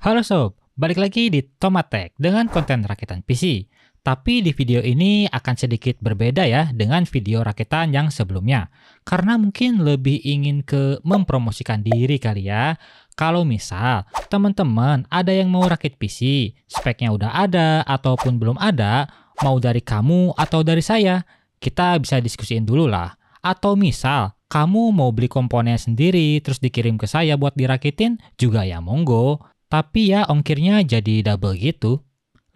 Halo sob, balik lagi di Tomatek dengan konten rakitan PC. Tapi di video ini akan sedikit berbeda ya dengan video rakitan yang sebelumnya. Karena mungkin lebih ingin ke mempromosikan diri kali ya. Kalau misal teman-teman ada yang mau rakit PC, speknya udah ada ataupun belum ada, mau dari kamu atau dari saya, kita bisa diskusiin dulu lah. Atau misal kamu mau beli komponen sendiri terus dikirim ke saya buat dirakitin, juga ya monggo. Tapi ya ongkirnya jadi double gitu.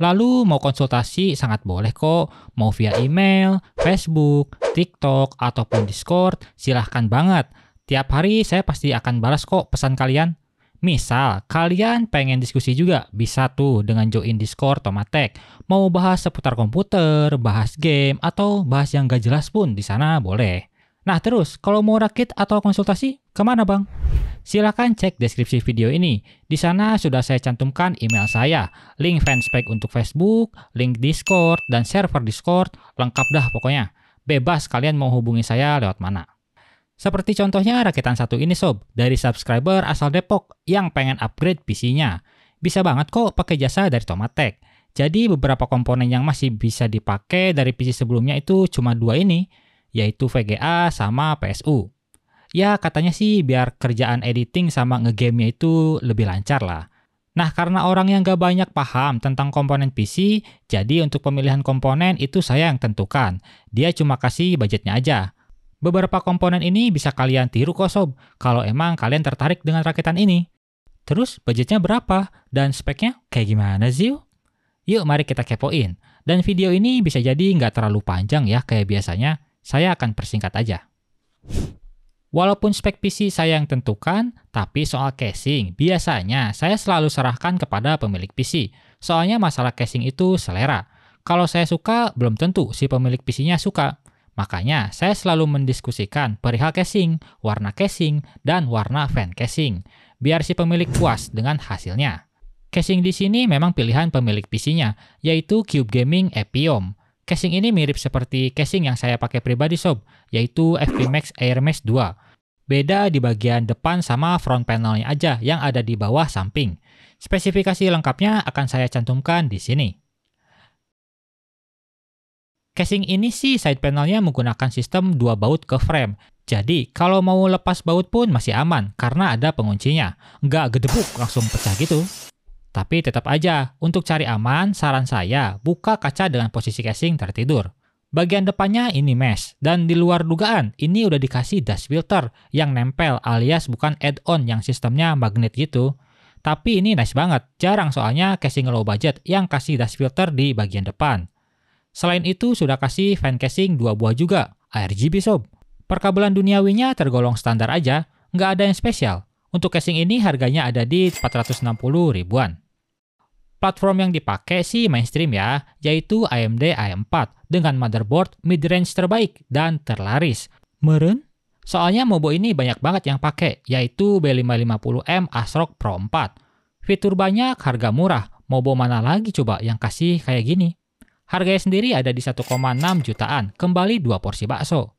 Lalu mau konsultasi sangat boleh kok. Mau via email, Facebook, TikTok, ataupun Discord, silahkan banget. Tiap hari saya pasti akan balas kok pesan kalian. Misal, kalian pengen diskusi juga, bisa tuh dengan join Discord Tomatek. Mau bahas seputar komputer, bahas game, atau bahas yang gak jelas pun di sana boleh. Nah terus, kalau mau rakit atau konsultasi, kemana bang? Silakan cek deskripsi video ini. Di sana sudah saya cantumkan email saya, link fanspage untuk Facebook, link Discord, dan server Discord, lengkap dah pokoknya. Bebas kalian mau hubungi saya lewat mana. Seperti contohnya rakitan satu ini sob, dari subscriber asal Depok yang pengen upgrade PC-nya. Bisa banget kok pakai jasa dari Tomatek. Jadi beberapa komponen yang masih bisa dipakai dari PC sebelumnya itu cuma dua ini, yaitu VGA sama PSU. Ya katanya sih biar kerjaan editing sama ngegame-nya itu lebih lancar lah. Nah karena orang yang gak banyak paham tentang komponen PC, jadi untuk pemilihan komponen itu saya yang tentukan. Dia cuma kasih budgetnya aja. Beberapa komponen ini bisa kalian tiru kok sob, kalau emang kalian tertarik dengan rakitan ini. Terus budgetnya berapa? Dan speknya kayak gimana sih? Yuk mari kita kepoin. Dan video ini bisa jadi nggak terlalu panjang ya kayak biasanya, saya akan persingkat aja. Walaupun spek PC saya yang tentukan, tapi soal casing, biasanya saya selalu serahkan kepada pemilik PC. Soalnya masalah casing itu selera. Kalau saya suka, belum tentu si pemilik PC-nya suka. Makanya saya selalu mendiskusikan perihal casing, warna casing, dan warna fan casing. Biar si pemilik puas dengan hasilnya. Casing di sini memang pilihan pemilik PC-nya, yaitu Cube Gaming Epiom. Casing ini mirip seperti casing yang saya pakai pribadi sob, yaitu FPMax AirMesh 2. Beda di bagian depan sama front panelnya aja yang ada di bawah samping. Spesifikasi lengkapnya akan saya cantumkan di sini. Casing ini sih side panelnya menggunakan sistem 2 baut ke frame. Jadi kalau mau lepas baut pun masih aman karena ada penguncinya. Nggak gedebuk langsung pecah gitu. Tapi tetap aja, untuk cari aman, saran saya buka kaca dengan posisi casing tertidur. Bagian depannya ini mesh, dan di luar dugaan, ini udah dikasih dust filter yang nempel alias bukan add-on yang sistemnya magnet gitu. Tapi ini nice banget, jarang soalnya casing low budget yang kasih dust filter di bagian depan. Selain itu sudah kasih fan casing 2 buah juga, ARGB sob. Perkabelan duniawinya tergolong standar aja, nggak ada yang spesial. Untuk casing ini harganya ada di 460 ribuan. Platform yang dipakai sih mainstream ya, yaitu AMD i4 dengan motherboard mid-range terbaik dan terlaris. Meren? Soalnya Mobo ini banyak banget yang pakai, yaitu B550M ASRock Pro 4. Fitur banyak, harga murah. Mobo mana lagi coba yang kasih kayak gini? Harganya sendiri ada di 1,6 jutaan, kembali 2 porsi bakso.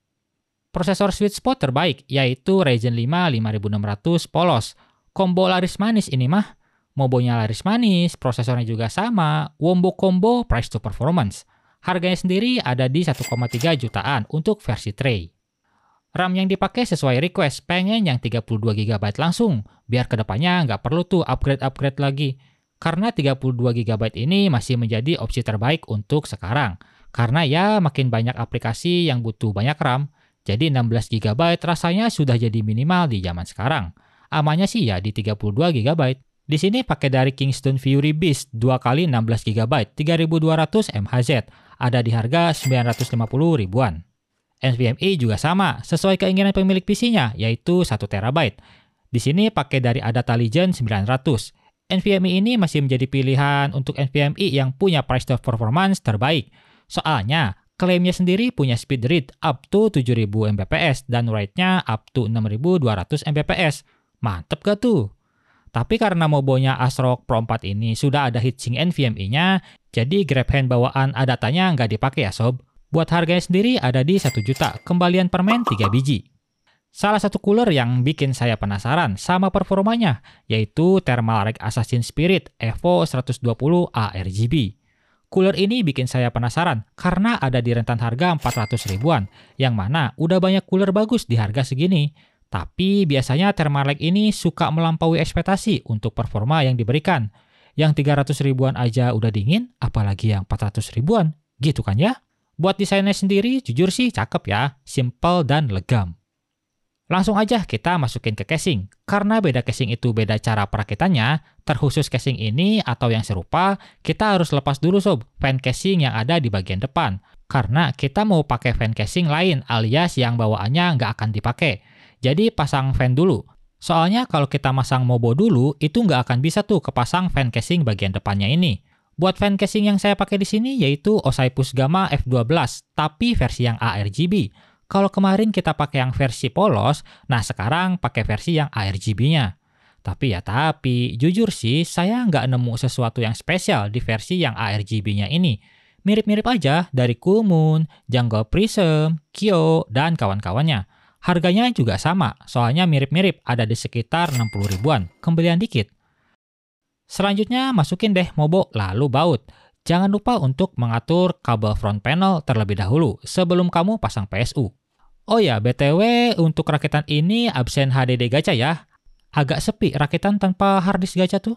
Prosesor sweet spot terbaik, yaitu Ryzen 5 5600 polos. Combo laris manis ini mah. Mobonya laris manis, prosesornya juga sama, wombo combo price to performance. Harganya sendiri ada di 1,3 jutaan untuk versi tray. RAM yang dipakai sesuai request, pengen yang 32 GB langsung, biar kedepannya nggak perlu tuh upgrade-upgrade lagi. Karena 32 GB ini masih menjadi opsi terbaik untuk sekarang. Karena ya makin banyak aplikasi yang butuh banyak RAM, jadi 16 GB rasanya sudah jadi minimal di zaman sekarang. Amannya sih ya di 32 GB. Di sini pakai dari Kingston Fury Beast 2x 16 GB 3200 MHz, ada di harga 950 ribuan. NVMe juga sama, sesuai keinginan pemilik PC-nya, yaitu 1 TB. Di sini pakai dari Adata Legion 900. NVMe ini masih menjadi pilihan untuk NVMe yang punya price to performance terbaik. Soalnya, klaimnya sendiri punya speed read up to 7000 Mbps dan write-nya up to 6200 Mbps. Mantep gak tuh? Tapi karena Mobonya ASRock Pro 4 ini sudah ada heatsink NVMe-nya, jadi grab hand bawaan Adatanya nggak dipakai ya sob. Buat harganya sendiri ada di 1 juta, kembalian permen 3 biji. Salah satu cooler yang bikin saya penasaran sama performanya, yaitu Thermalright Assassin Spirit Evo 120 ARGB. Cooler ini bikin saya penasaran karena ada di rentan harga 400 ribuan, yang mana udah banyak cooler bagus di harga segini. Tapi biasanya Thermalright ini suka melampaui ekspektasi untuk performa yang diberikan. Yang 300 ribuan aja udah dingin, apalagi yang 400 ribuan, gitu kan ya? Buat desainnya sendiri, jujur sih cakep ya, simple dan legam. Langsung aja kita masukin ke casing. Karena beda casing itu beda cara perakitannya, terkhusus casing ini atau yang serupa, kita harus lepas dulu sob fan casing yang ada di bagian depan. Karena kita mau pakai fan casing lain alias yang bawaannya nggak akan dipakai. Jadi pasang fan dulu. Soalnya kalau kita masang mobo dulu, itu nggak akan bisa tuh kepasang fan casing bagian depannya ini. Buat fan casing yang saya pakai di sini yaitu Olympus Gamma F12, tapi versi yang ARGB. Kalau kemarin kita pakai yang versi polos, nah sekarang pakai versi yang ARGB-nya. Tapi, jujur sih saya nggak nemu sesuatu yang spesial di versi yang ARGB-nya ini. Mirip-mirip aja dari Cool Moon, Jungle Prism, Kyo, dan kawan-kawannya. Harganya juga sama, soalnya mirip-mirip ada di sekitar 60 ribuan, kembalian dikit. Selanjutnya masukin deh mobo lalu baut. Jangan lupa untuk mengatur kabel front panel terlebih dahulu sebelum kamu pasang PSU. Oh ya, BTW untuk rakitan ini absen HDD gacha ya. Agak sepi rakitan tanpa harddisk gacha tuh.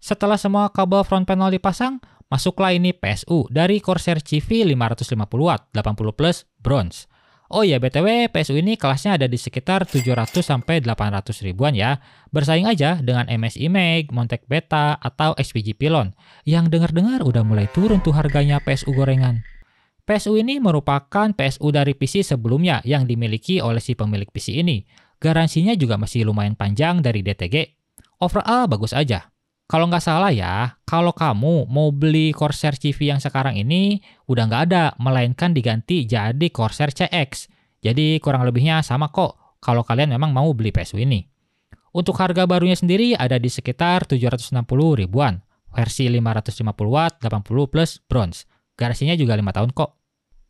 Setelah semua kabel front panel dipasang, masuklah ini PSU dari Corsair CV 550W 80+ bronze. Oh ya, BTW PSU ini kelasnya ada di sekitar 700-800 ribuan ya. Bersaing aja dengan MSI Mag, Montec Beta, atau XPG Pylon. Yang dengar-dengar udah mulai turun tuh harganya PSU gorengan. PSU ini merupakan PSU dari PC sebelumnya yang dimiliki oleh si pemilik PC ini. Garansinya juga masih lumayan panjang dari DTG. Overall bagus aja. Kalau nggak salah ya, kalau kamu mau beli Corsair CV yang sekarang ini, udah nggak ada, melainkan diganti jadi Corsair CX. Jadi kurang lebihnya sama kok, kalau kalian memang mau beli PSU ini. Untuk harga barunya sendiri ada di sekitar 760 ribuan, versi 550W 80+ bronze. Garansinya juga 5 tahun kok.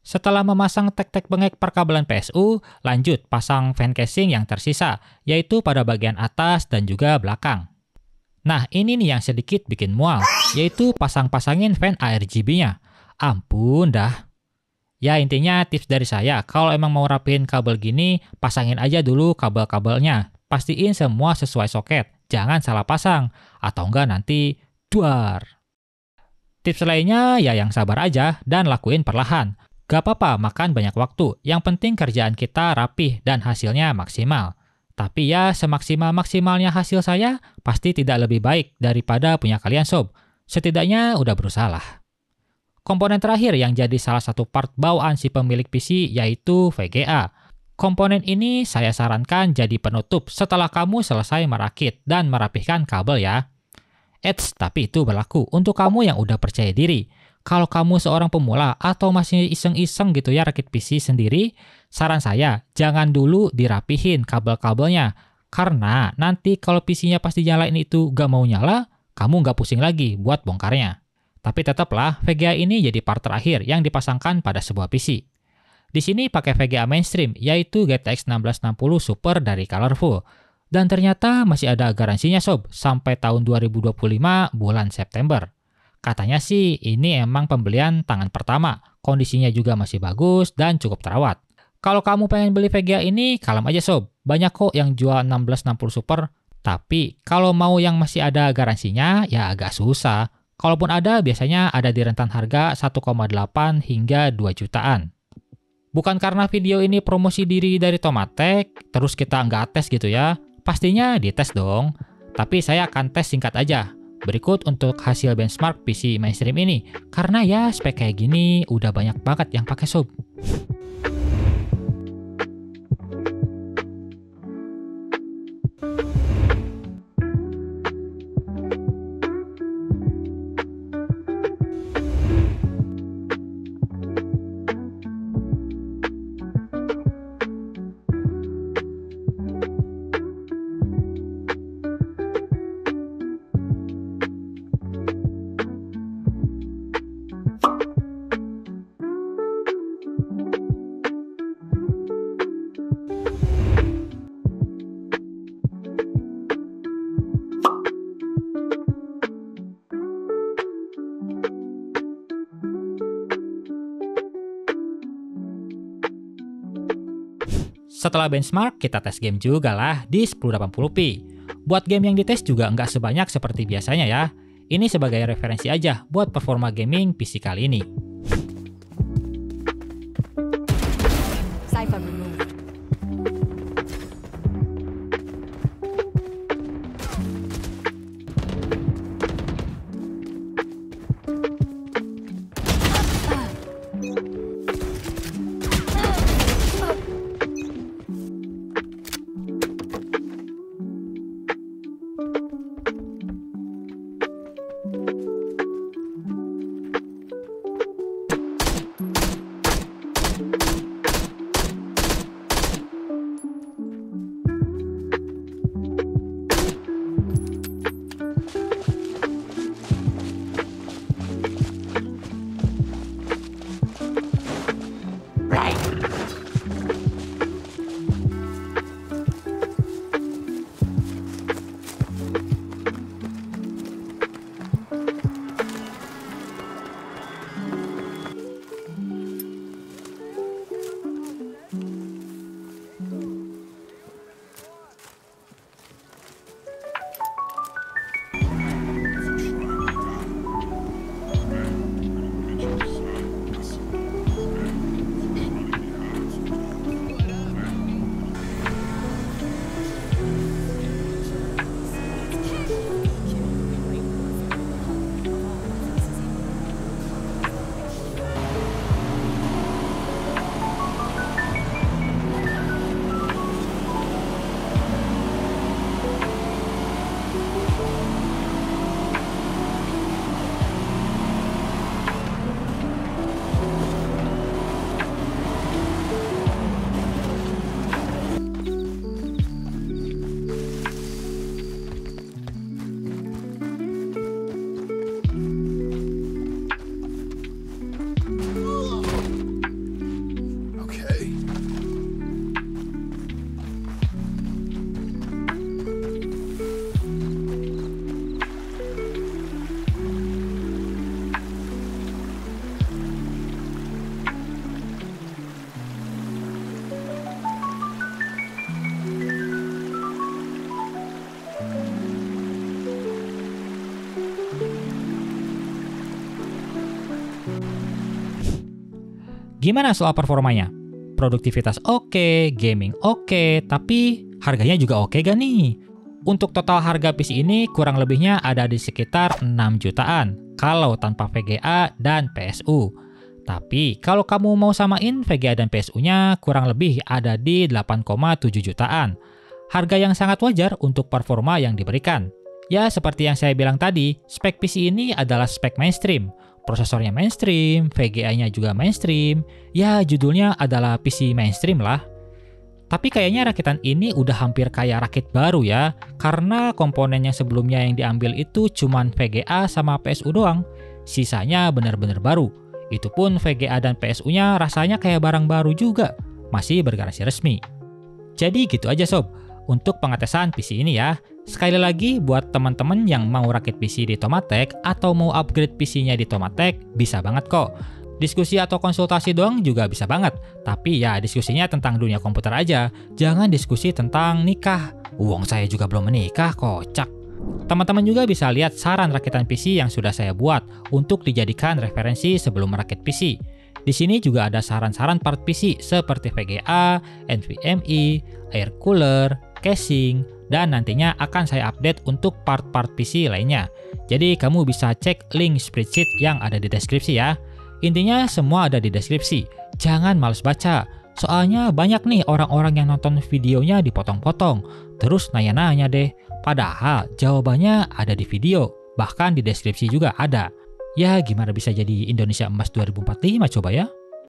Setelah memasang tek-tek bengek perkabelan PSU, lanjut pasang fan casing yang tersisa, yaitu pada bagian atas dan juga belakang. Nah, ini nih yang sedikit bikin mual, yaitu pasang-pasangin fan ARGB-nya. Ampun dah. Ya, intinya tips dari saya, kalau emang mau rapiin kabel gini, pasangin aja dulu kabel-kabelnya. Pastiin semua sesuai soket, jangan salah pasang, atau enggak nanti duar. Tips lainnya ya yang sabar aja dan lakuin perlahan. Gak apa-apa makan banyak waktu, yang penting kerjaan kita rapih dan hasilnya maksimal. Tapi ya semaksimal-maksimalnya hasil saya pasti tidak lebih baik daripada punya kalian sob. Setidaknya udah berusaha lah. Komponen terakhir yang jadi salah satu part bawaan si pemilik PC yaitu VGA. Komponen ini saya sarankan jadi penutup setelah kamu selesai merakit dan merapihkan kabel ya. Tapi itu berlaku untuk kamu yang udah percaya diri. Kalau kamu seorang pemula atau masih iseng-iseng gitu ya rakit PC sendiri, saran saya jangan dulu dirapihin kabel-kabelnya. Karena nanti kalau PC-nya pasti nyalain itu gak mau nyala, kamu gak pusing lagi buat bongkarnya. Tapi tetaplah VGA ini jadi part terakhir yang dipasangkan pada sebuah PC. Di sini pakai VGA mainstream yaitu GTX 1660 Super dari Colorful. Dan ternyata masih ada garansinya sob sampai tahun 2025 bulan September. Katanya sih ini emang pembelian tangan pertama, kondisinya juga masih bagus dan cukup terawat. Kalau kamu pengen beli VGA ini, kalem aja sob, banyak kok yang jual 1660 Super. Tapi kalau mau yang masih ada garansinya, ya agak susah. Kalaupun ada, biasanya ada di rentan harga 1,8 hingga 2 jutaan. Bukan karena video ini promosi diri dari Tomatech, terus kita nggak tes gitu ya. Pastinya dites dong. Tapi saya akan tes singkat aja. Berikut untuk hasil benchmark PC mainstream ini. Karena ya spek kayak gini udah banyak banget yang pakai sob. Setelah benchmark, kita tes game juga lah di 1080p. Buat game yang dites juga nggak sebanyak seperti biasanya ya. Ini sebagai referensi aja buat performa gaming PC kali ini. Cipher removed. Gimana soal performanya? Produktivitas oke, gaming oke, tapi harganya juga oke gak nih? Untuk total harga PC ini kurang lebihnya ada di sekitar 6 jutaan kalau tanpa VGA dan PSU. Tapi kalau kamu mau samain VGA dan PSU-nya kurang lebih ada di 8,7 jutaan. Harga yang sangat wajar untuk performa yang diberikan. Ya seperti yang saya bilang tadi, spek PC ini adalah spek mainstream. Prosesornya mainstream, VGA-nya juga mainstream, ya judulnya adalah PC mainstream lah. Tapi kayaknya rakitan ini udah hampir kayak rakit baru ya, karena komponen yang sebelumnya yang diambil itu cuman VGA sama PSU doang, sisanya benar-benar baru. Itu pun VGA dan PSU-nya rasanya kayak barang baru juga, masih bergaransi resmi. Jadi gitu aja sob, untuk pengetesan PC ini ya. Sekali lagi buat teman-teman yang mau rakit PC di Tomatech atau mau upgrade PC-nya di Tomatech, bisa banget kok. Diskusi atau konsultasi doang juga bisa banget, tapi ya diskusinya tentang dunia komputer aja, jangan diskusi tentang nikah. Uang saya juga belum menikah, kocak. Teman-teman juga bisa lihat saran rakitan PC yang sudah saya buat untuk dijadikan referensi sebelum merakit PC. Di sini juga ada saran-saran part PC seperti VGA, NVMe, air cooler, casing, dan nantinya akan saya update untuk part-part PC lainnya. Jadi kamu bisa cek link spreadsheet yang ada di deskripsi ya. Intinya semua ada di deskripsi. Jangan males baca. Soalnya banyak nih orang-orang yang nonton videonya dipotong-potong. Terus nanya-nanya deh. Padahal jawabannya ada di video. Bahkan di deskripsi juga ada. Ya gimana bisa jadi Indonesia Emas 2045 coba ya?